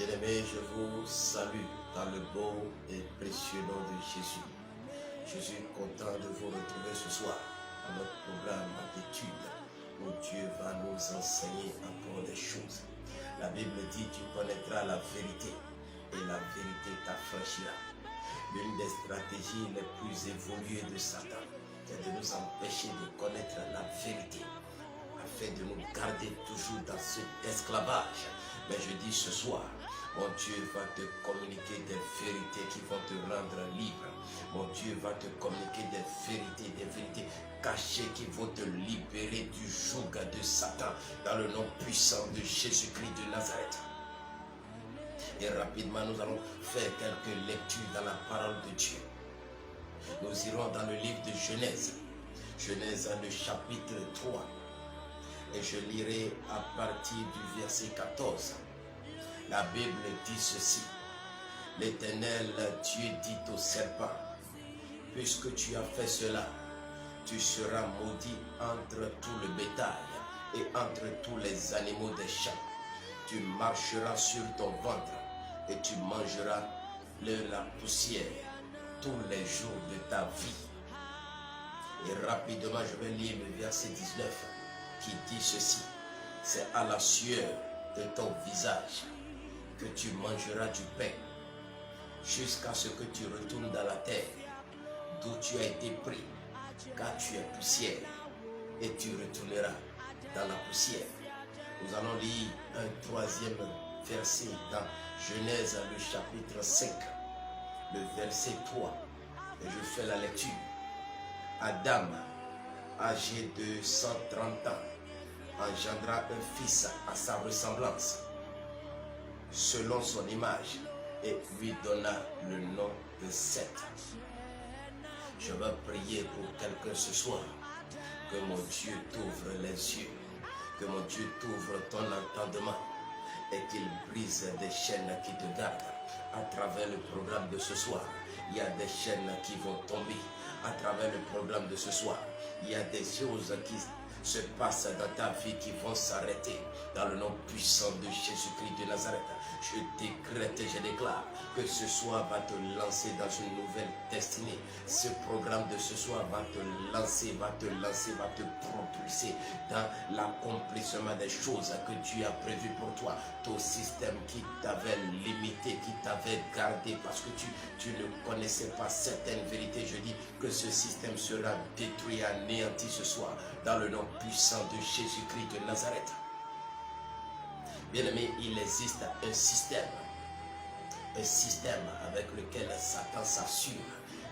Bien-aimés, je vous salue dans le beau et précieux nom de Jésus. Je suis content de vous retrouver ce soir dans notre programme d'études où Dieu va nous enseigner encore des choses. La Bible dit: tu connaîtras la vérité et la vérité t'affranchira. L'une des stratégies les plus évoluées de Satan, c'est de nous empêcher de connaître la vérité, afin de nous garder toujours dans cet esclavage. Mais je dis ce soir, mon Dieu va te communiquer des vérités qui vont te rendre libre. Mon Dieu va te communiquer des vérités cachées qui vont te libérer du joug de Satan dans le nom puissant de Jésus-Christ de Nazareth. Et rapidement, nous allons faire quelques lectures dans la parole de Dieu. Nous irons dans le livre de Genèse. Genèse, le chapitre 3. Et je lirai à partir du verset 14. La Bible dit ceci: l'Éternel Dieu dit au serpent: puisque tu as fait cela, tu seras maudit entre tout le bétail et entre tous les animaux des champs. Tu marcheras sur ton ventre et tu mangeras la poussière tous les jours de ta vie. Et rapidement, je vais lire le verset 19 qui dit ceci: c'est à la sueur de ton visage que tu mangeras du pain, jusqu'à ce que tu retournes dans la terre, d'où tu as été pris, car tu es poussière, et tu retourneras dans la poussière. Nous allons lire un troisième verset dans Genèse, le chapitre 5, le verset 3, et je fais la lecture. Adam, âgé de 130 ans, engendra un fils à sa ressemblance, selon son image, et lui donna le nom de Seth. Je vais prier pour quelqu'un ce soir, que mon Dieu t'ouvre les yeux, que mon Dieu t'ouvre ton entendement et qu'il brise des chaînes qui te gardent. À travers le programme de ce soir, il y a des chaînes qui vont tomber. À travers le programme de ce soir, il y a des choses qui se passent dans ta vie qui vont s'arrêter. Dans le nom puissant de Jésus-Christ de Nazareth, je décrète et je déclare que ce soir va te lancer dans une nouvelle destinée. Ce programme de ce soir va te lancer, va te propulser dans l'accomplissement des choses que Dieu a prévues pour toi. Ton système qui t'avait limité, qui t'avait gardé parce que tu ne connaissais pas certaines vérités, je dis que ce système sera détruit, anéanti ce soir dans le nom puissant de Jésus-Christ de Nazareth. Bien-aimé, il existe un système avec lequel Satan s'assure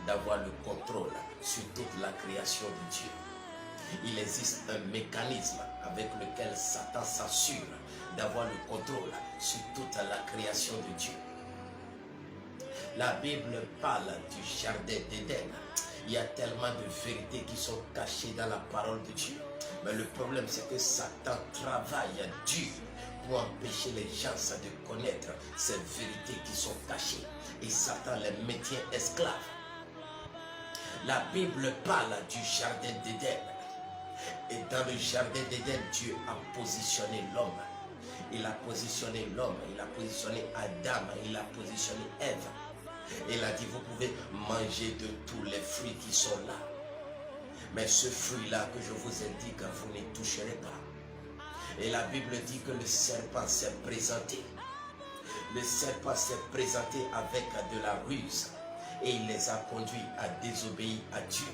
d'avoir le contrôle sur toute la création de Dieu. Il existe un mécanisme avec lequel Satan s'assure d'avoir le contrôle sur toute la création de Dieu. La Bible parle du jardin d'Éden. Il y a tellement de vérités qui sont cachées dans la parole de Dieu. Mais le problème, c'est que Satan travaille dur pour empêcher les gens de connaître ces vérités qui sont cachées. Et Satan les maintient esclaves. La Bible parle du jardin d'Éden. Et dans le jardin d'Éden, Dieu a positionné l'homme. Il a positionné l'homme, il a positionné Adam, il a positionné Ève. Et il a dit: vous pouvez manger de tous les fruits qui sont là. Mais ce fruit-là que je vous indique, vous ne toucherez pas. Et la Bible dit que le serpent s'est présenté. Le serpent s'est présenté avec de la ruse. Et il les a conduits à désobéir à Dieu.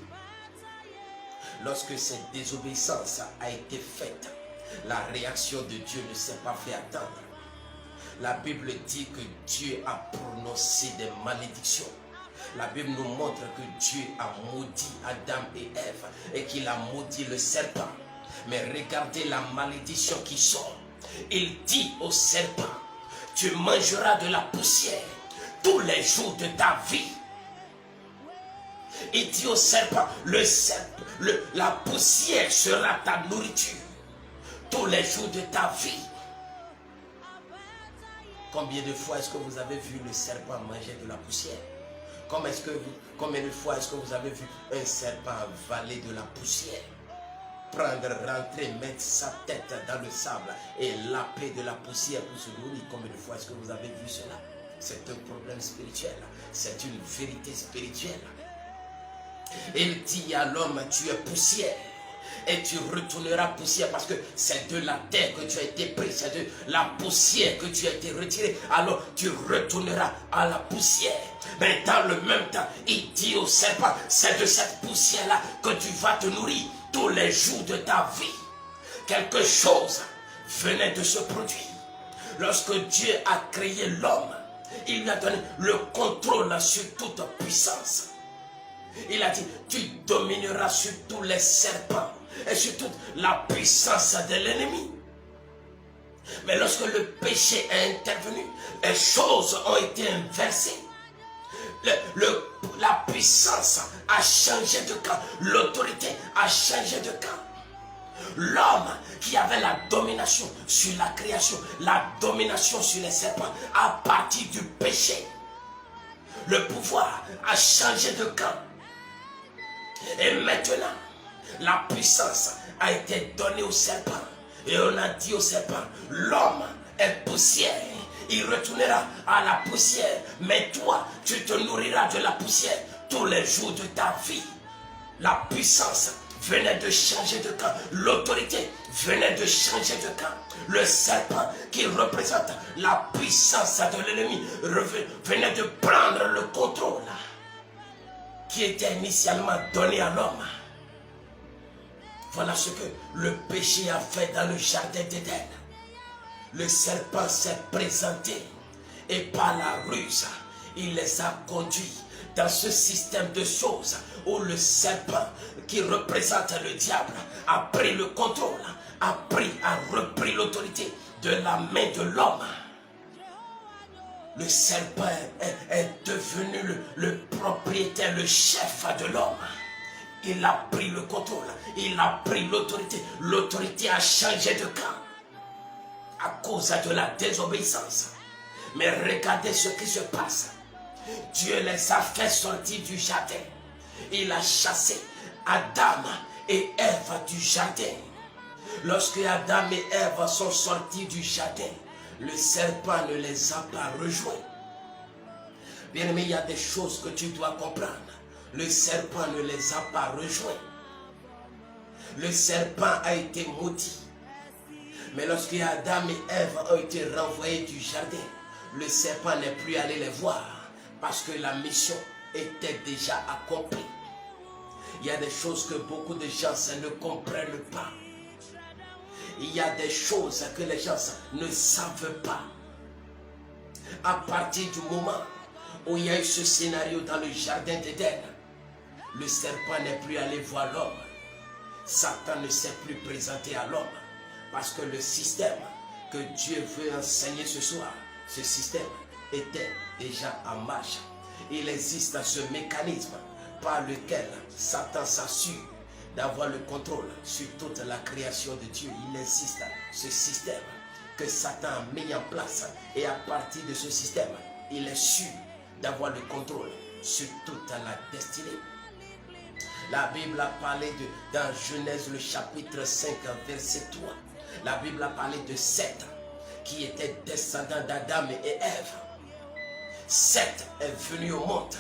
Lorsque cette désobéissance a été faite, la réaction de Dieu ne s'est pas fait attendre. La Bible dit que Dieu a prononcé des malédictions. La Bible nous montre que Dieu a maudit Adam et Ève et qu'il a maudit le serpent. Mais regardez la malédiction qui sort. Il dit au serpent: tu mangeras de la poussière tous les jours de ta vie. Il dit au serpent: la poussière sera ta nourriture tous les jours de ta vie. Combien de fois est-ce que vous avez vu le serpent manger de la poussière? Combien de fois est-ce que vous avez vu un serpent avaler de la poussière? prendre, rentrer, mettre sa tête dans le sable et laper de la poussière pour se nourrir. Combien de fois est-ce que vous avez vu cela? C'est un problème spirituel. C'est une vérité spirituelle. Il dit à l'homme, tu es poussière. Et tu retourneras poussière parce que c'est de la terre que tu as été pris, c'est de la poussière que tu as été retiré. Alors tu retourneras à la poussière. Mais dans le même temps, il dit au serpent, c'est de cette poussière-là que tu vas te nourrir tous les jours de ta vie. Quelque chose venait de se produire. Lorsque Dieu a créé l'homme, il lui a donné le contrôle sur toute puissance. Il a dit, tu domineras sur tous les serpents et sur toute la puissance de l'ennemi. Mais lorsque le péché est intervenu, les choses ont été inversées. La puissance a changé de camp. L'autorité a changé de camp. L'homme qui avait la domination sur la création, la domination sur les serpents, à partir du péché, le pouvoir a changé de camp. Et maintenant, la puissance a été donnée au serpent. Et on a dit au serpent, l'homme est poussière. Il retournera à la poussière. Mais toi, tu te nourriras de la poussière tous les jours de ta vie. La puissance venait de changer de camp. L'autorité venait de changer de camp. Le serpent qui représente la puissance de l'ennemi venait de prendre le contrôle qui était initialement donné à l'homme. Voilà ce que le péché a fait dans le jardin d'Éden. Le serpent s'est présenté et par la ruse, il les a conduits dans ce système de choses où le serpent qui représente le diable a pris le contrôle, a repris l'autorité de la main de l'homme. Le serpent est devenu le propriétaire, le chef de l'homme. Il a pris le contrôle, il a pris l'autorité. L'autorité a changé de camp à cause de la désobéissance. Mais regardez ce qui se passe. Dieu les a fait sortir du jardin. Il a chassé Adam et Ève du jardin. Lorsque Adam et Ève sont sortis du jardin, le serpent ne les a pas rejoints. Bien aimé, il y a des choses que tu dois comprendre. Le serpent ne les a pas rejoints. Le serpent a été maudit. Mais lorsque Adam et Ève ont été renvoyés du jardin, le serpent n'est plus allé les voir parce que la mission était déjà accomplie. Il y a des choses que beaucoup de gens ne comprennent pas. Il y a des choses que les gens ne savent pas. À partir du moment où il y a eu ce scénario dans le jardin d'Éden, le serpent n'est plus allé voir l'homme. Satan ne s'est plus présenté à l'homme. Parce que le système que Dieu veut enseigner ce soir, ce système était déjà en marche. Il existe ce mécanisme par lequel Satan s'assure d'avoir le contrôle sur toute la création de Dieu. Il existe ce système que Satan a mis en place. Et à partir de ce système, il est sûr d'avoir le contrôle sur toute la destinée. La Bible a parlé dans Genèse le chapitre 5 verset 3. La Bible a parlé de Seth qui était descendant d'Adam et Ève. Seth est venu au monde.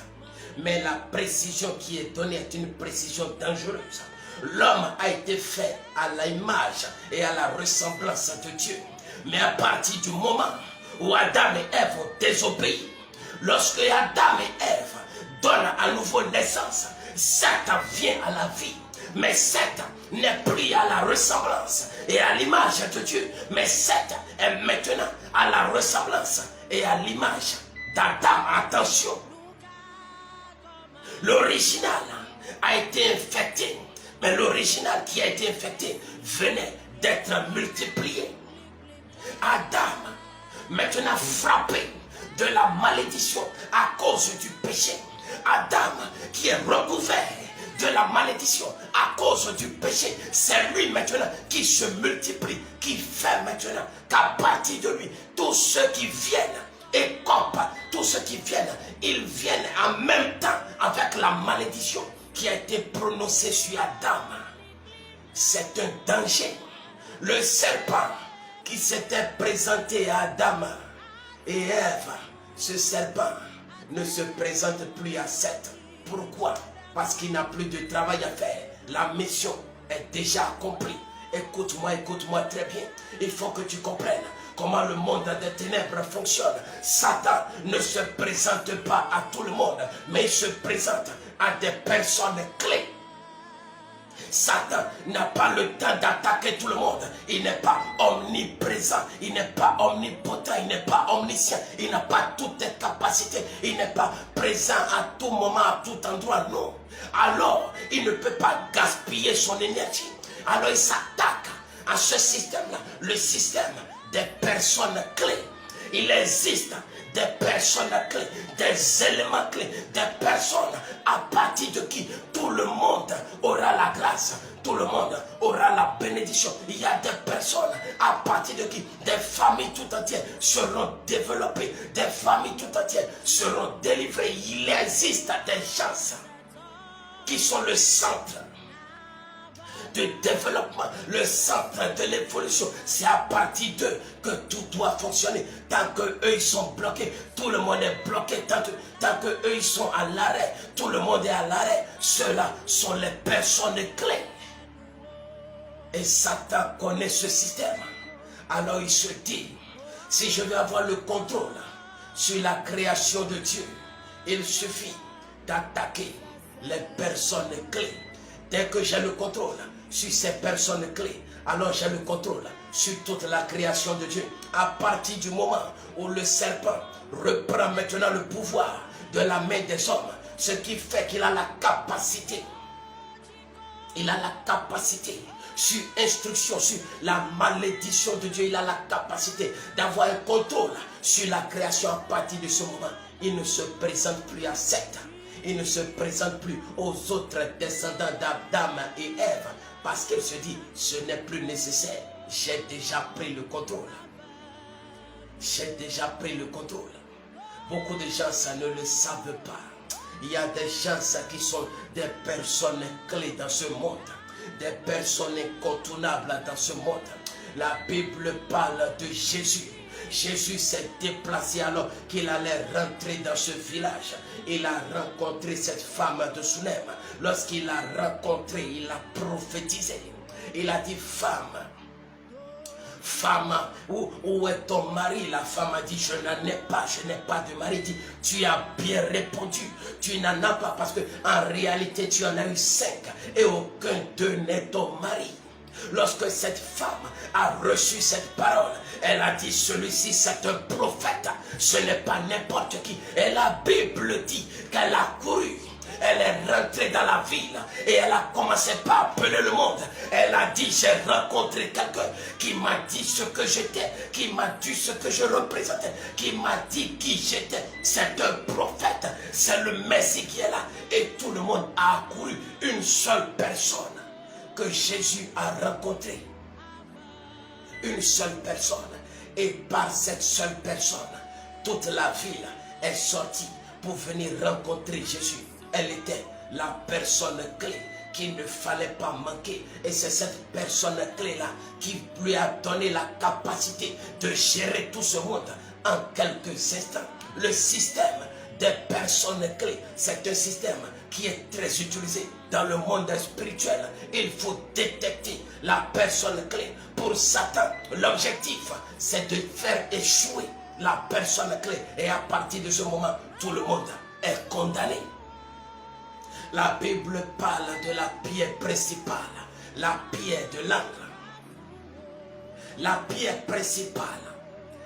Mais la précision qui est donnée est une précision dangereuse. L'homme a été fait à l'image et à la ressemblance de Dieu. Mais à partir du moment où Adam et Ève ont désobéi, lorsque Adam et Ève donnent à nouveau naissance, Seth vient à la vie. Mais Seth n'est plus à la ressemblance et à l'image de Dieu. Mais Seth est maintenant à la ressemblance et à l'image d'Adam. Attention. L'original a été infecté. Mais l'original qui a été infecté venait d'être multiplié. Adam, maintenant frappé de la malédiction à cause du péché. Adam qui est recouvert de la malédiction à cause du péché, c'est lui maintenant qui se multiplie, qui fait maintenant qu'à partir de lui, tous ceux qui viennent et copent, tous ceux qui viennent, ils viennent en même temps avec la malédiction qui a été prononcée sur Adam. c'est un danger. Le serpent qui s'était présenté à Adam et Ève, ce serpent ne se présente plus à Seth. Pourquoi? Parce qu'il n'a plus de travail à faire. La mission est déjà accomplie. Écoute-moi très bien. Il faut que tu comprennes comment le monde des ténèbres fonctionne. Satan ne se présente pas à tout le monde, mais il se présente à des personnes clés. Satan n'a pas le temps d'attaquer tout le monde. Il n'est pas omniprésent, il n'est pas omnipotent, il n'est pas omniscient, il n'a pas toutes les capacités, il n'est pas présent à tout moment, à tout endroit, non. Alors, il ne peut pas gaspiller son énergie. Alors, il s'attaque à ce système-là, le système des personnes clés. Il existe des personnes clés, des éléments clés, des personnes à partir de qui tout le monde aura la grâce, tout le monde aura la bénédiction. Il y a des personnes à partir de qui des familles tout entières seront développées, des familles tout entières seront délivrées. Il existe des gens qui sont le centre de développement, le centre de l'évolution. C'est à partir d'eux que tout doit fonctionner. Tant qu'eux ils sont bloqués, tout le monde est bloqué. Tant qu'eux ils sont à l'arrêt, tout le monde est à l'arrêt. Ceux-là sont les personnes clés. Et Satan connaît ce système. Alors il se dit, si je veux avoir le contrôle sur la création de Dieu, il suffit d'attaquer les personnes clés. Dès que j'ai le contrôle sur ces personnes clés, alors j'ai le contrôle sur toute la création de Dieu. À partir du moment où le serpent reprend maintenant le pouvoir de la main des hommes, ce qui fait qu'il a la capacité, sur instruction, sur la malédiction de Dieu, il a la capacité d'avoir un contrôle sur la création. À partir de ce moment, il ne se présente plus à Seth. Il ne se présente plus aux autres descendants d'Adam et Ève, parce qu'il se dit, ce n'est plus nécessaire. J'ai déjà pris le contrôle. J'ai déjà pris le contrôle. Beaucoup de gens, ça ne le savent pas. Il y a des gens ça, qui sont des personnes clés dans ce monde. Des personnes incontournables dans ce monde. La Bible parle de Jésus. Jésus s'est déplacé alors qu'il allait rentrer dans ce village. Il a rencontré cette femme de Sunem. Lorsqu'il l'a rencontrée, il a prophétisé. Il a dit, femme, où est ton mari? La femme a dit, je n'en ai pas de mari. Il dit, tu as bien répondu, tu n'en as pas, parce que en réalité tu en as eu 5 et aucun d'eux n'est ton mari. Lorsque cette femme a reçu cette parole, elle a dit, celui-ci c'est un prophète, ce n'est pas n'importe qui. Et la Bible dit qu'elle a couru, elle est rentrée dans la ville et elle a commencé par appeler le monde. Elle a dit, j'ai rencontré quelqu'un qui m'a dit ce que j'étais, qui m'a dit ce que je représentais, qui m'a dit qui j'étais. C'est un prophète, c'est le Messie qui est là. Et tout le monde a accouru, une seule personne que Jésus a rencontré. Une seule personne. Et par cette seule personne, toute la ville est sortie pour venir rencontrer Jésus. Elle était la personne clé qu'il ne fallait pas manquer. Et c'est cette personne clé-là qui lui a donné la capacité de gérer tout ce monde en quelques instants. Le système des personnes clés, c'est un système qui est très utilisé dans le monde spirituel. Il faut détecter la personne clé. Pour Satan, l'objectif, c'est de faire échouer la personne clé. Et à partir de ce moment, tout le monde est condamné. La Bible parle de la pierre principale, la pierre de l'angle. La pierre principale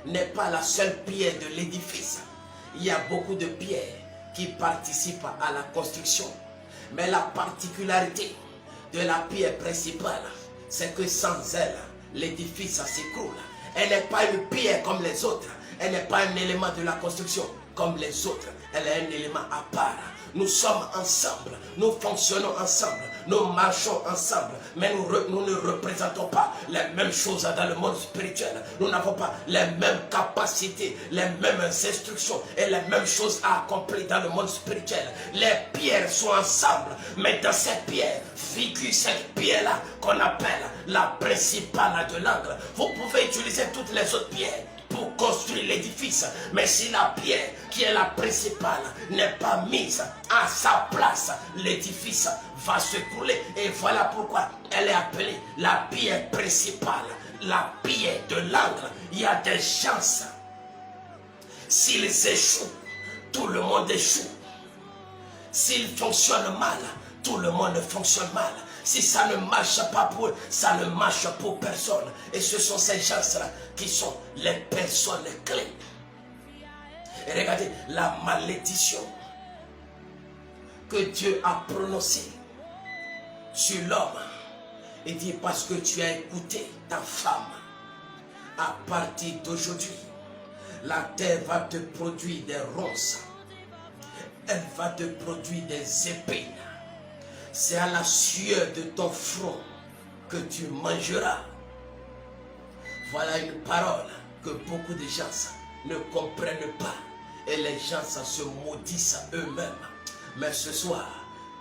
n'est pas la seule pierre de l'édifice. Il y a beaucoup de pierres qui participent à la construction. Mais la particularité de la pierre principale, c'est que sans elle, l'édifice s'écroule. Elle n'est pas une pierre comme les autres. Elle n'est pas un élément de la construction comme les autres. Elle est un élément à part. Nous sommes ensemble, nous fonctionnons ensemble, nous marchons ensemble, mais nous ne représentons pas les mêmes choses dans le monde spirituel. Nous n'avons pas les mêmes capacités, les mêmes instructions et les mêmes choses à accomplir dans le monde spirituel. Les pierres sont ensemble, mais dans cette pierre figure cette pierre-là qu'on appelle la principale de l'angle. Vous pouvez utiliser toutes les autres pierres pour construire l'édifice, mais si la pierre qui est la principale n'est pas mise à sa place, l'édifice va s'écrouler. Et voilà pourquoi elle est appelée la pierre principale, la pierre de l'angle. Il y a des chances. S'ils échouent, tout le monde échoue. S'ils fonctionnent mal, tout le monde fonctionne mal. Si ça ne marche pas pour eux, ça ne marche pour personne. Et ce sont ces gens-là qui sont les personnes clés. Et regardez la malédiction que Dieu a prononcée sur l'homme. Il dit parce que tu as écouté ta femme, à partir d'aujourd'hui, la terre va te produire des ronces. Elle va te produire des épines. C'est à la sueur de ton front que tu mangeras. Voilà une parole que beaucoup de gens ne comprennent pas. Et les gens se maudissent eux-mêmes. Mais ce soir,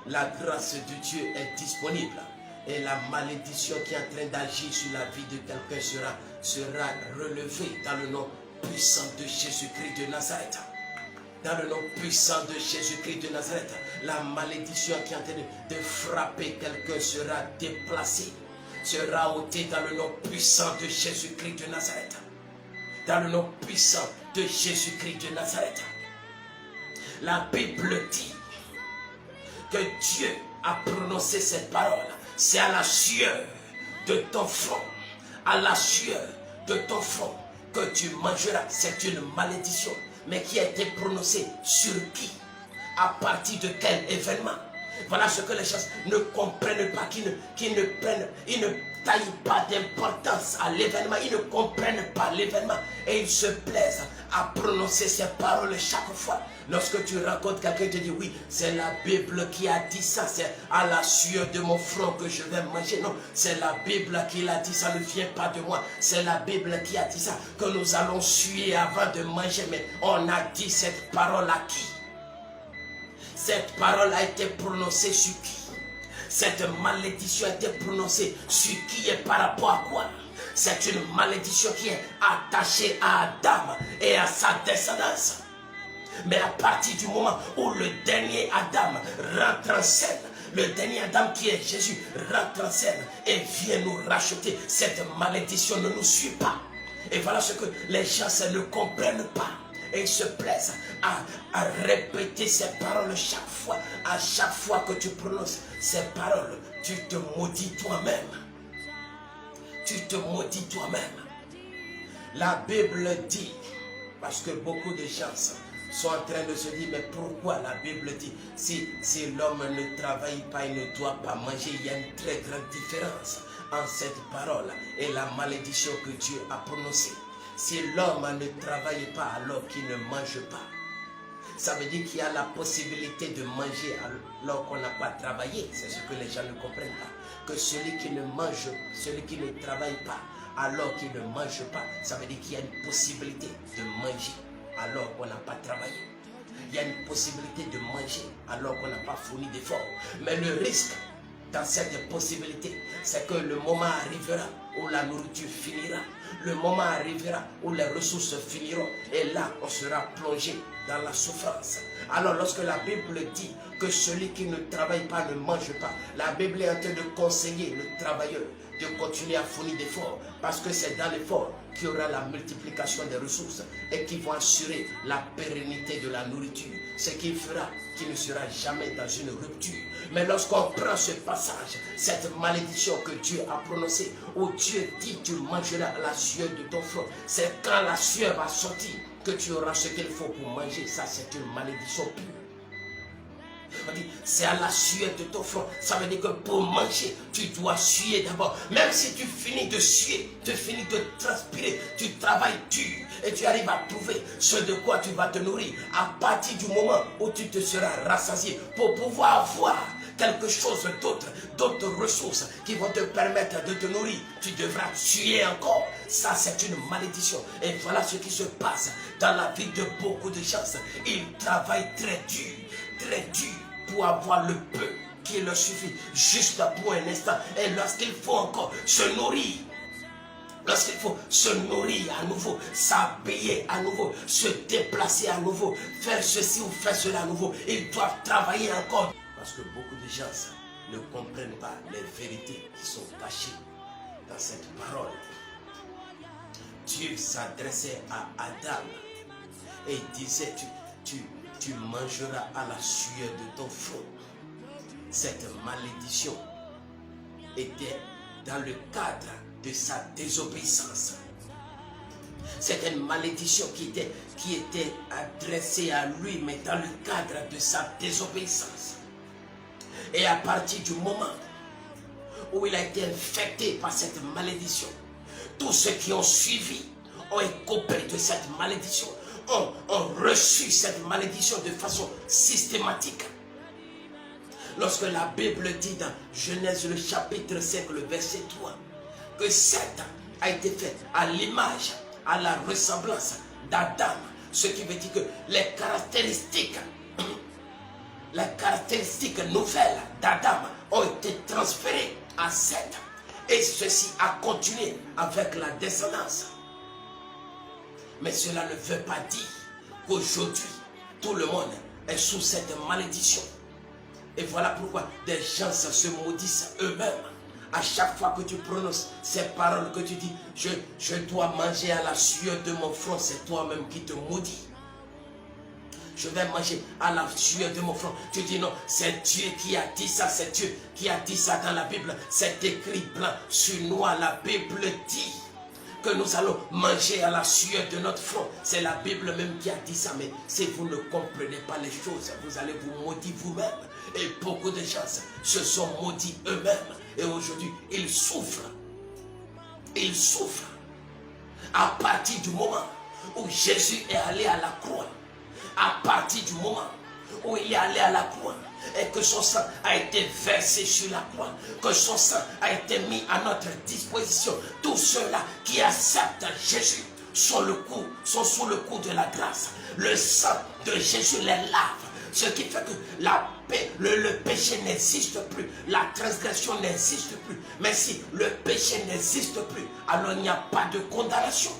la grâce de Dieu est disponible. Et la malédiction qui est en train d'agir sur la vie de quelqu'un sera relevée dans le nom puissant de Jésus-Christ de Nazareth. Dans le nom puissant de Jésus-Christ de Nazareth, la malédiction qui est en train de frapper quelqu'un sera déplacée, sera ôtée dans le nom puissant de Jésus-Christ de Nazareth. Dans le nom puissant de Jésus-Christ de Nazareth. La Bible dit que Dieu a prononcé cette parole. C'est à la sueur de ton front, à la sueur de ton front que tu mangeras. C'est une malédiction. Mais qui a été prononcé sur qui? À partir de quel événement? Voilà ce que les gens ne comprennent pas, qui ne taillent pas d'importance à l'événement, ils ne comprennent pas l'événement et ils se plaisent à prononcer ces paroles chaque fois. Lorsque tu rencontres quelqu'un, tu dis oui, c'est la Bible qui a dit ça, c'est à la sueur de mon front que je vais manger. Non, c'est la Bible qui l'a dit, ça ne vient pas de moi. C'est la Bible qui a dit ça, que nous allons suer avant de manger. Mais on a dit cette parole à qui? Cette parole a été prononcée sur qui? Cette malédiction a été prononcée sur qui et par rapport à quoi? C'est une malédiction qui est attachée à Adam et à sa descendance. Mais à partir du moment où le dernier Adam rentre en scène, le dernier Adam qui est Jésus rentre en scène et vient nous racheter, cette malédiction ne nous suit pas. Et voilà ce que les gens ne comprennent pas. Et ils se plaisent à répéter ces paroles chaque fois. À chaque fois que tu prononces ces paroles, tu te maudis toi-même. Tu te maudis toi-même. La Bible dit, parce que beaucoup de gens sont en train de se dire, mais pourquoi la Bible dit, si l'homme ne travaille pas, il ne doit pas manger? Il y a une très grande différence entre cette parole et la malédiction que Dieu a prononcée. Si l'homme ne travaille pas alors qu'il ne mange pas, ça veut dire qu'il y a la possibilité de manger alors qu'on n'a pas travaillé. C'est ce que les gens ne comprennent pas. Que celui qui ne mange, celui qui ne travaille pas alors qu'il ne mange pas, ça veut dire qu'il y a une possibilité de manger alors qu'on n'a pas travaillé. Il y a une possibilité de manger alors qu'on n'a pas fourni d'efforts. Mais le risque dans cette possibilité, c'est que le moment arrivera où la nourriture finira. Le moment arrivera où les ressources finiront. Et là, on sera plongé dans la souffrance. Alors, lorsque la Bible dit que celui qui ne travaille pas ne mange pas, la Bible est en train de conseiller le travailleur de continuer à fournir d'efforts. Parce que c'est dans l'effort qu'il y aura la multiplication des ressources et qui vont assurer la pérennité de la nourriture. Ce qui fera qu'il ne sera jamais dans une rupture. Mais lorsqu'on prend ce passage, cette malédiction que Dieu a prononcée, où Dieu dit tu mangeras la sueur de ton front, c'est quand la sueur va sortir que tu auras ce qu'il faut pour manger. Ça, c'est une malédiction pure. On dit, c'est à la sueur de ton front. Ça veut dire que pour manger, tu dois suer d'abord. Même si tu finis de suer, tu finis de transpirer, tu travailles dur et tu arrives à trouver ce de quoi tu vas te nourrir. À partir du moment où tu te seras rassasié pour pouvoir avoir quelque chose d'autre, d'autres ressources qui vont te permettre de te nourrir, tu devras suer encore. Ça, c'est une malédiction. Et voilà ce qui se passe dans la vie de beaucoup de gens. Ils travaillent très dur pour avoir le peu qui leur suffit, juste pour un instant. Et lorsqu'il faut encore se nourrir, lorsqu'il faut se nourrir à nouveau, s'habiller à nouveau, se déplacer à nouveau, faire ceci ou faire cela à nouveau, ils doivent travailler encore. Parce que beaucoup de gens ne comprennent pas les vérités qui sont cachées dans cette parole. Dieu s'adressait à Adam et il disait, tu mangeras à la sueur de ton front. Cette malédiction était dans le cadre de sa désobéissance. C'était une malédiction qui était adressée à lui, mais dans le cadre de sa désobéissance. Et à partir du moment où il a été infecté par cette malédiction, tous ceux qui ont suivi ont écopé de cette malédiction, ont reçu cette malédiction de façon systématique. Lorsque la Bible dit dans Genèse le chapitre 5, le verset 3, que Satan a été fait à l'image, à la ressemblance d'Adam, ce qui veut dire que les caractéristiques nouvelles d'Adam ont été transférées à Satan. Et ceci a continué avec la descendance. Mais cela ne veut pas dire qu'aujourd'hui, tout le monde est sous cette malédiction. Et voilà pourquoi des gens se maudissent eux-mêmes. À chaque fois que tu prononces ces paroles que tu dis, je dois manger à la sueur de mon front, c'est toi-même qui te maudis. Je vais manger à la sueur de mon front. Tu dis non, c'est Dieu qui a dit ça, c'est Dieu qui a dit ça dans la Bible. C'est écrit blanc sur noir. La Bible dit que nous allons manger à la sueur de notre front. C'est la Bible même qui a dit ça. Mais si vous ne comprenez pas les choses, vous allez vous maudire vous-même. Et beaucoup de gens se sont maudits eux-mêmes. Et aujourd'hui, ils souffrent. Ils souffrent. À partir du moment où Jésus est allé à la croix, à partir du moment où il est allé à la croix et que son sang a été versé sur la croix, que son sang a été mis à notre disposition, tous ceux-là qui acceptent Jésus sont sous le coup de la grâce. Le sang de Jésus les lave, ce qui fait que le péché n'existe plus, la transgression n'existe plus. Mais si le péché n'existe plus, alors il n'y a pas de condamnation.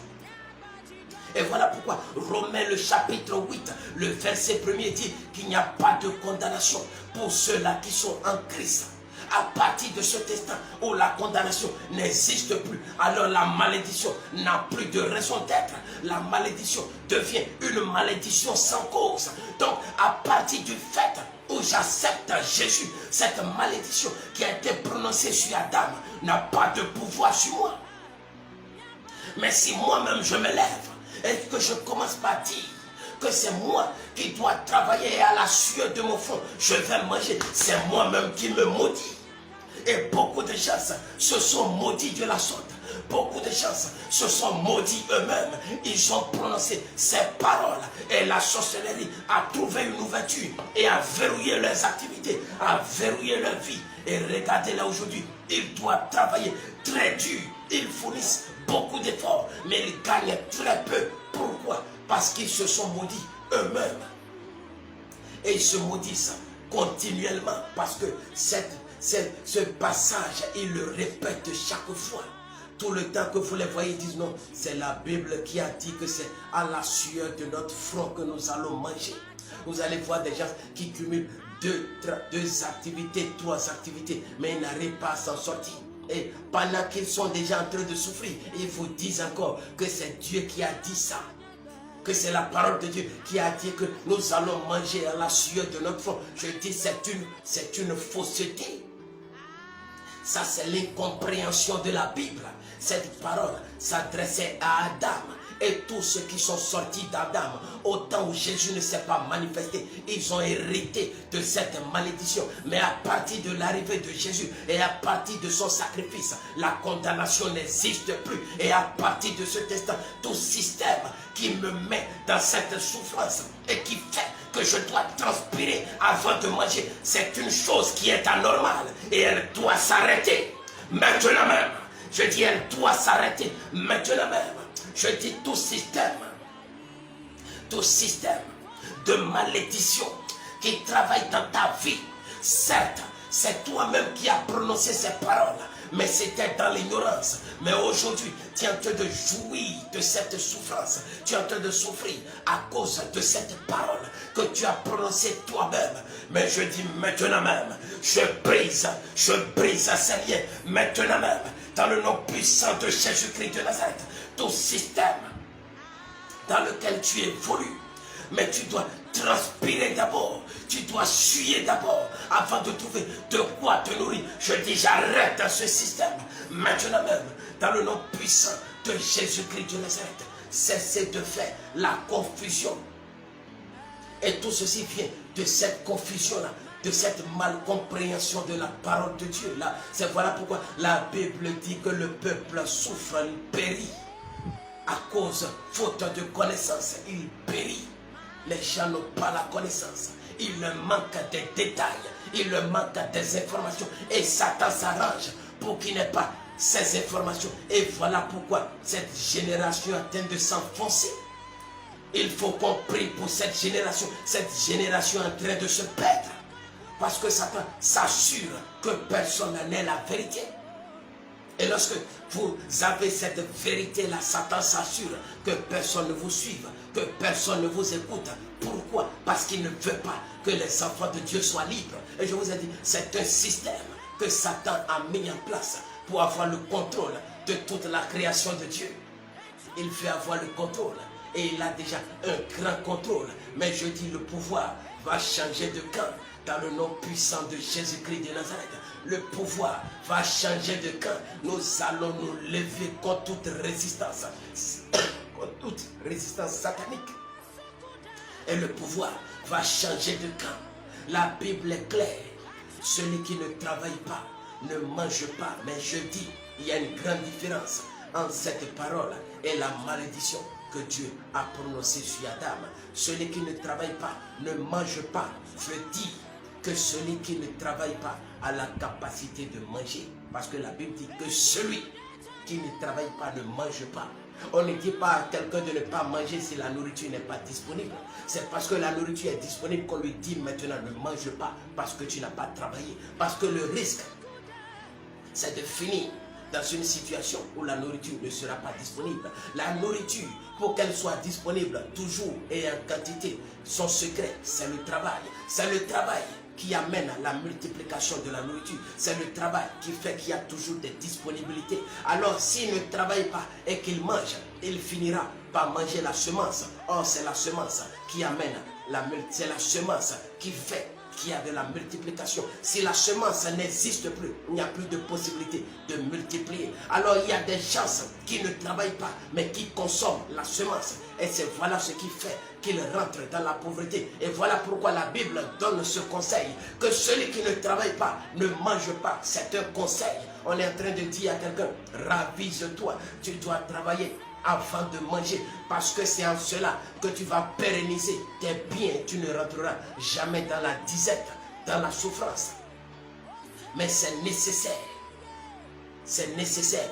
Et voilà pourquoi Romains le chapitre 8, le verset 1er dit qu'il n'y a pas de condamnation pour ceux-là qui sont en Christ. À partir de ce instant où la condamnation n'existe plus, alors la malédiction n'a plus de raison d'être. La malédiction devient une malédiction sans cause. Donc à partir du fait où j'accepte Jésus, cette malédiction qui a été prononcée sur Adam n'a pas de pouvoir sur moi. Mais si moi-même je me lève et que je commence par dire que c'est moi qui dois travailler à la sueur de mon front, je vais manger, c'est moi-même qui me maudis. Et beaucoup de gens se sont maudits de la sorte. Beaucoup de gens se sont maudits eux-mêmes. Ils ont prononcé ces paroles. Et la sorcellerie a trouvé une ouverture et a verrouillé leurs activités, a verrouillé leur vie. Et regardez là aujourd'hui, ils doivent travailler très dur. Ils fournissent beaucoup d'efforts, mais ils gagnent très peu. Pourquoi? Parce qu'ils se sont maudits eux-mêmes. Et ils se maudissent continuellement parce que ce passage, ils le répètent chaque fois. Tout le temps que vous les voyez, ils disent non, c'est la Bible qui a dit que c'est à la sueur de notre front que nous allons manger. Vous allez voir des gens qui cumulent deux activités, 3 activités, mais ils n'arrivent pas à s'en sortir. Et pendant qu'ils sont déjà en train de souffrir, ils vous disent encore que c'est Dieu qui a dit ça. Que c'est la parole de Dieu qui a dit que nous allons manger à la sueur de notre front. Je dis c'est une fausseté. Ça c'est l'incompréhension de la Bible. Cette parole s'adressait à Adam Et tous ceux qui sont sortis d'Adam, au temps où Jésus ne s'est pas manifesté, ils ont hérité de cette malédiction. Mais à partir de l'arrivée de Jésus et à partir de son sacrifice, la condamnation n'existe plus. Et à partir de ce instant, tout système qui me met dans cette souffrance et qui fait que je dois transpirer avant de manger, c'est une chose qui est anormale et elle doit s'arrêter maintenant même. Je dis, elle doit s'arrêter maintenant même. Je dis, tout système de malédiction qui travaille dans ta vie, certes, c'est toi-même qui as prononcé ces paroles, mais c'était dans l'ignorance. Mais aujourd'hui, tu es en train de jouir de cette souffrance. Tu es en train de souffrir à cause de cette parole que tu as prononcée toi-même. Mais je dis maintenant même, je brise ces liens maintenant même. Dans le nom puissant de Jésus-Christ de Nazareth, tout système dans lequel tu évolues, mais tu dois transpirer d'abord, tu dois suer d'abord avant de trouver de quoi te nourrir. Je dis, j'arrête dans ce système maintenant même, dans le nom puissant de Jésus-Christ de Nazareth. Cessez de faire la confusion. Et tout ceci vient de cette confusion-là, de cette malcompréhension de la parole de Dieu. Là, c'est voilà pourquoi la Bible dit que le peuple souffre, il périt. À cause, faute de connaissance, il périt. Les gens n'ont pas la connaissance. Il leur manque des détails. Il leur manque des informations. Et Satan s'arrange pour qu'il n'ait pas ces informations. Et voilà pourquoi cette génération est en train de s'enfoncer. Il faut qu'on prie pour cette génération. Cette génération est en train de se perdre. Parce que Satan s'assure que personne n'est la vérité. Et lorsque vous avez cette vérité-là, Satan s'assure que personne ne vous suive, que personne ne vous écoute. Pourquoi? Parce qu'il ne veut pas que les enfants de Dieu soient libres. Et je vous ai dit, c'est un système que Satan a mis en place pour avoir le contrôle de toute la création de Dieu. Il veut avoir le contrôle. Et il a déjà un grand contrôle. Mais je dis, le pouvoir va changer de camp dans le nom puissant de Jésus-Christ de Nazareth. Le pouvoir va changer de camp. Nous allons nous lever contre toute résistance, contre toute résistance satanique. Et le pouvoir va changer de camp. La Bible est claire. Celui qui ne travaille pas ne mange pas. Mais je dis, il y a une grande différence entre cette parole et la malédiction que Dieu a prononcée sur Adam. Celui qui ne travaille pas ne mange pas. Je dis que celui qui ne travaille pas a la capacité de manger. Parce que la Bible dit que celui qui ne travaille pas ne mange pas. On ne dit pas à quelqu'un de ne pas manger si la nourriture n'est pas disponible. C'est parce que la nourriture est disponible qu'on lui dit maintenant ne mange pas parce que tu n'as pas travaillé. Parce que le risque, c'est de finir dans une situation où la nourriture ne sera pas disponible. La nourriture, pour qu'elle soit disponible toujours et en quantité, son secret, c'est le travail. C'est le travail qui amène à la multiplication de la nourriture. C'est le travail qui fait qu'il y a toujours des disponibilités. Alors s'il ne travaille pas et qu'il mange, il finira par manger la semence. Or c'est la semence qui amène c'est la semence qui fait qu'il y a de la multiplication. Si la semence n'existe plus, il n'y a plus de possibilité de multiplier. Alors il y a des gens qui ne travaillent pas, mais qui consomment la semence. Et c'est voilà ce qui fait qu'ils rentrent dans la pauvreté. Et voilà pourquoi la Bible donne ce conseil, que celui qui ne travaille pas ne mange pas. C'est un conseil. On est en train de dire à quelqu'un, ravise-toi, tu dois travailler avant de manger, parce que c'est en cela que tu vas pérenniser tes biens. Tu ne rentreras jamais dans la disette, dans la souffrance. Mais c'est nécessaire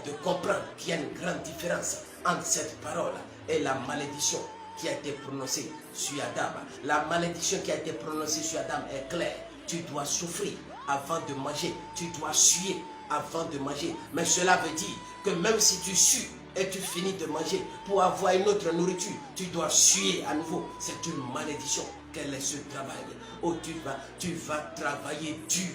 de comprendre qu'il y a une grande différence entre cette parole et la malédiction qui a été prononcée sur Adam. La malédiction qui a été prononcée sur Adam est claire. Tu dois souffrir avant de manger, tu dois suer avant de manger. Mais cela veut dire que même si tu sues et tu finis de manger, pour avoir une autre nourriture, tu dois suer à nouveau. C'est une malédiction. Quel est ce travail? Oh, tu vas travailler dur,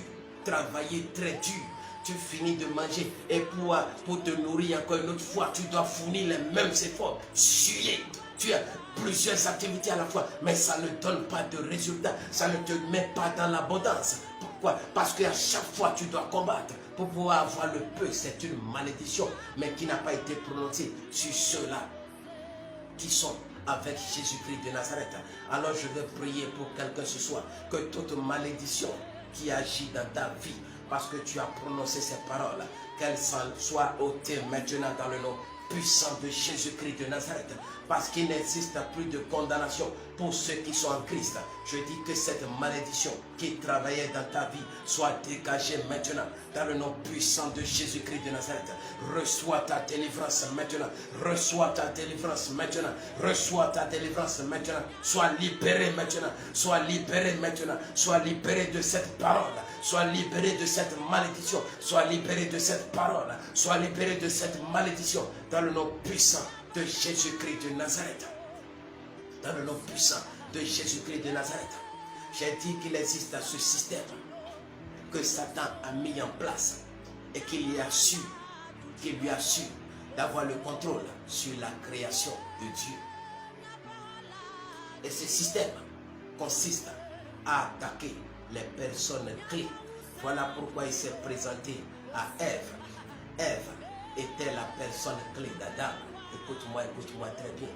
travailler très dur. Tu finis de manger et pour te nourrir encore une autre fois, tu dois fournir les mêmes efforts. Suer. Tu as plusieurs activités à la fois, mais ça ne donne pas de résultat. Ça ne te met pas dans l'abondance. Pourquoi? Parce qu'à chaque fois, tu dois combattre. Pour pouvoir avoir le peu, c'est une malédiction, mais qui n'a pas été prononcée sur ceux-là qui sont avec Jésus-Christ de Nazareth. Alors je vais prier pour quelqu'un ce soir, que toute malédiction qui agit dans ta vie, parce que tu as prononcé ces paroles, qu'elles soient ôtées maintenant dans le nom puissant de Jésus-Christ de Nazareth, parce qu'il n'existe plus de condamnation pour ceux qui sont en Christ. Je dis que cette malédiction qui travaillait dans ta vie soit dégagée maintenant dans le nom puissant de Jésus-Christ de Nazareth. Reçois ta délivrance maintenant, reçois ta délivrance maintenant, reçois ta délivrance maintenant. Sois libéré maintenant, sois libéré maintenant, sois libéré de cette parole, sois libéré de cette malédiction, sois libéré de cette parole, sois libéré de cette malédiction dans le nom puissant de Jésus-Christ de Nazareth. Dans le nom puissant de Jésus-Christ de Nazareth. J'ai dit qu'il existe ce système que Satan a mis en place et qu'il lui a su d'avoir le contrôle sur la création de Dieu. Et ce système consiste à attaquer les personnes clés. Voilà pourquoi il s'est présenté à Ève. Ève était la personne clé d'Adam. Écoute-moi très bien.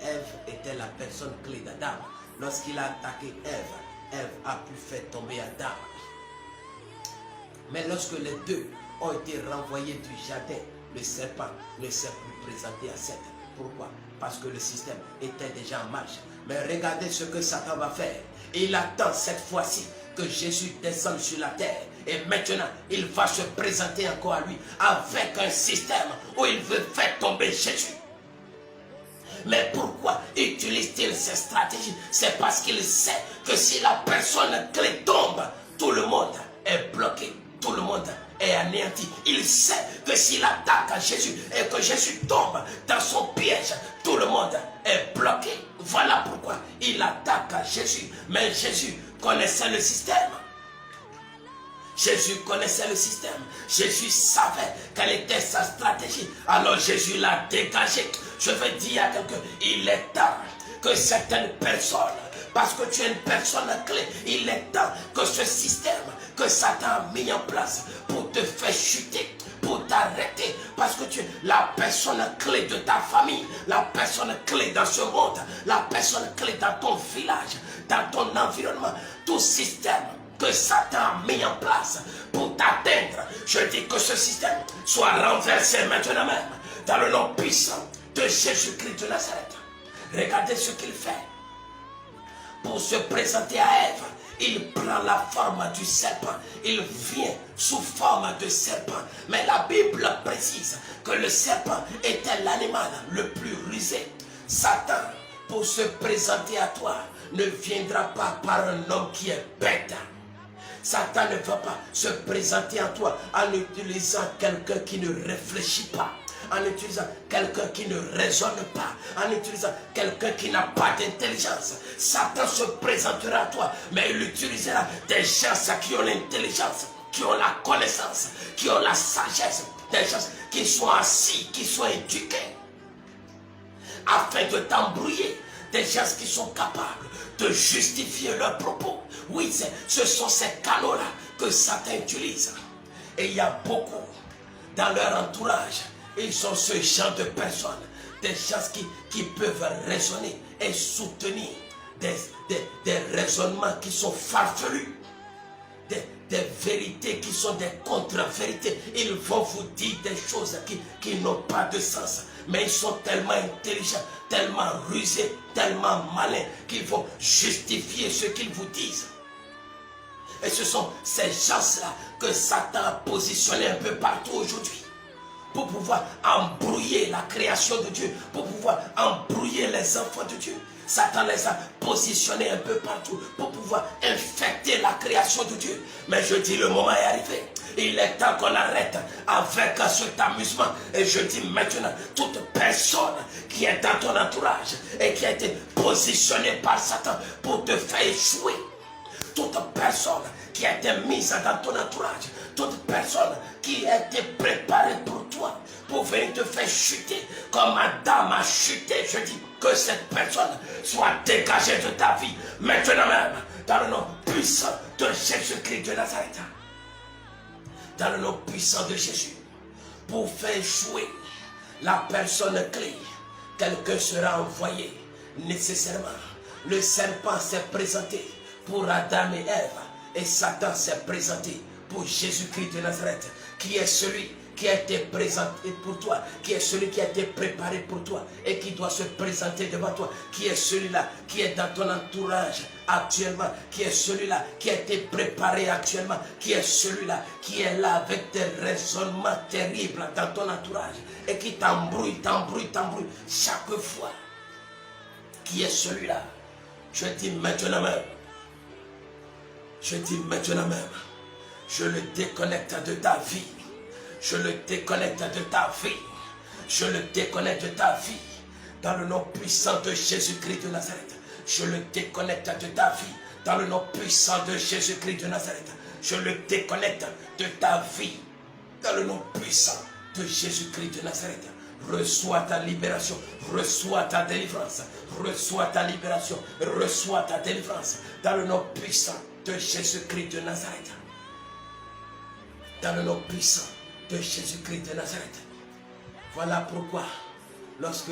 Ève était la personne clé d'Adam. Lorsqu'il a attaqué Ève a pu faire tomber Adam. Mais lorsque les deux ont été renvoyés du jardin, le serpent ne s'est plus présenté à Seth. Pourquoi? Parce que le système était déjà en marche. Mais regardez ce que Satan va faire. Il attend cette fois-ci que Jésus descende sur la terre. Et maintenant, il va se présenter encore à lui avec un système où il veut faire tomber Jésus. Mais pourquoi utilise-t-il ces stratégies? C'est parce qu'il sait que si la personne clé tombe, tout le monde est bloqué, tout le monde est anéanti. Il sait que s'il attaque à Jésus et que Jésus tombe dans son piège, tout le monde est bloqué. Voilà pourquoi il attaque à Jésus. Mais Jésus connaissait le système. Jésus connaissait le système. Jésus savait quelle était sa stratégie. Alors Jésus l'a dégagé. Je veux dire à quelqu'un, il est temps que certaines personnes, parce que tu es une personne clé, il est temps que ce système que Satan a mis en place pour te faire chuter, pour t'arrêter, parce que tu es la personne clé de ta famille, la personne clé dans ce monde, la personne clé dans ton village, dans ton environnement, tout système que Satan a mis en place pour t'atteindre. Je dis que ce système soit renversé maintenant même dans le nom puissant de Jésus-Christ de Nazareth. Regardez ce qu'il fait. Pour se présenter à Ève, il prend la forme du serpent. Il vient sous forme de serpent. Mais la Bible précise que le serpent était l'animal le plus rusé. Satan, pour se présenter à toi, ne viendra pas par un homme qui est bête. Satan ne va pas se présenter à toi en utilisant quelqu'un qui ne réfléchit pas, en utilisant quelqu'un qui ne raisonne pas, en utilisant quelqu'un qui n'a pas d'intelligence. Satan se présentera à toi, mais il utilisera des gens qui ont l'intelligence, qui ont la connaissance, qui ont la sagesse, des gens qui sont assis, qui sont éduqués, afin de t'embrouiller, des gens qui sont capables de justifier leurs propos. Oui, ce sont ces canaux-là que Satan utilise. Et il y a beaucoup dans leur entourage. Ils sont ce genre de personnes, des gens qui peuvent raisonner et soutenir des raisonnements qui sont farfelus, des vérités qui sont des contre-vérités. Ils vont vous dire des choses qui n'ont pas de sens. Mais ils sont tellement intelligents, tellement rusés, tellement malins qu'ils vont justifier ce qu'ils vous disent. Et ce sont ces gens-là que Satan a positionnés un peu partout aujourd'hui pour pouvoir embrouiller la création de Dieu, pour pouvoir embrouiller les enfants de Dieu. Satan les a positionnés un peu partout pour pouvoir infecter la création de Dieu. Mais je dis, le moment est arrivé. Il est temps qu'on arrête avec cet amusement. Et je dis maintenant, toute personne qui est dans ton entourage et qui a été positionnée par Satan pour te faire échouer, toute personne qui a été mise dans ton entourage, toute personne qui a été préparée pour toi, pour venir te faire chuter, comme Adam a chuté, je dis que cette personne soit dégagée de ta vie, maintenant même, dans le nom puissant de Jésus-Christ de Nazareth. Dans le nom puissant de Jésus, pour faire jouer la personne clé quelqu'un sera envoyé nécessairement. Le serpent s'est présenté pour Adam et Ève, et Satan s'est présenté pour Jésus-Christ de Nazareth, qui est celui qui a été présenté pour toi, qui est celui qui a été préparé pour toi et qui doit se présenter devant toi, qui est celui-là qui est dans ton entourage actuellement, qui est celui-là qui a été préparé actuellement, qui est celui-là qui est là avec des raisonnements terribles dans ton entourage et qui t'embrouille chaque fois. Qui est celui-là? Je dis maintenant même, je le déconnecte de ta vie. Je le déconnecte de ta vie. Je le déconnecte de ta vie. Dans le nom puissant de Jésus-Christ de Nazareth. Je le déconnecte de ta vie. Dans le nom puissant de Jésus-Christ de Nazareth. Je le déconnecte de ta vie. Dans le nom puissant de Jésus-Christ de Nazareth. Reçois ta libération. Reçois ta délivrance. Reçois ta libération. Reçois ta délivrance. Dans le nom puissant de Jésus-Christ de Nazareth. Dans le nom puissant de Jésus-Christ de Nazareth. Voilà pourquoi, lorsque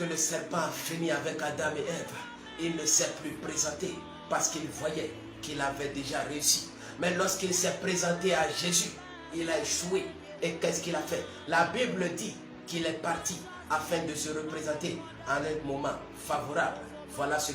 le serpent a fini avec Adam et Ève, il ne s'est plus présenté parce qu'il voyait qu'il avait déjà réussi. Mais lorsqu'il s'est présenté à Jésus, il a échoué. Et qu'est-ce qu'il a fait? La Bible dit qu'il est parti afin de se représenter en un moment favorable. Voilà ce